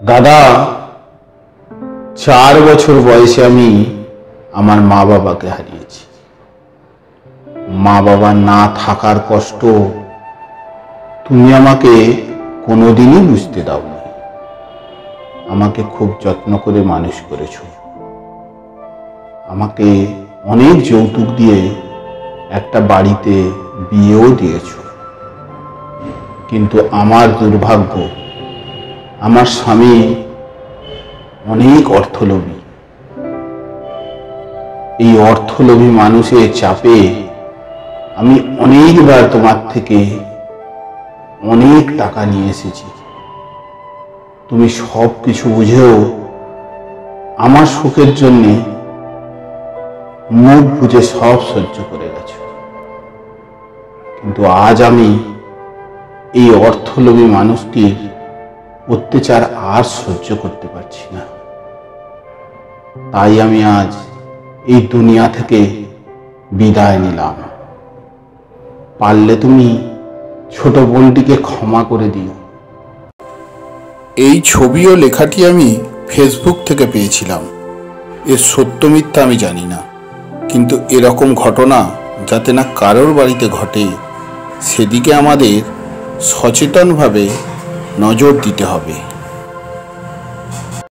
দাদা, 4 বছর বয়সে আমি আমার মা বাবাকে হারিয়েছি। মা বাবা না থাকার কষ্ট তুমি আমাকে কোনোদিনই বুঝতে দাওনি। আমাকে খুব যত্ন করে মানুষ করেছো। আমাকে অনেক যৌতুক দিয়ে একটা বাড়িতে বিয়েও দিয়েছো। কিন্তু আমার দুর্ভাগ্য, আমার স্বামী অনেক অর্থলোভী। এই অর্থলোভী মানুষের চাপে আমি অনেকবার তোমার থেকে অনেক টাকা নিয়ে এসেছি। তুমি সব কিছু বুঝেও আমার সুখের জন্য মুখ বুজে সব সহ্য করে গেছো। কিন্তু আজ আমি এই অর্থলোভী মানুষটির অত্যাচার আর সহ্য করতে পারছি না। তাই আমি আজ এই দুনিয়া থেকে বিদায় নিলাম। পারলে তুমি ছোট বোনটিকে ক্ষমা করে দিও। এই ছবি ও লেখাটি আমি ফেসবুক থেকে পেয়েছিলাম। এর সত্য মিথ্যা আমি জানি না, কিন্তু এরকম ঘটনা যাতে না কারোর বাড়িতে ঘটে সেদিকে আমাদের সচেতনভাবে নজর দিতে হবে।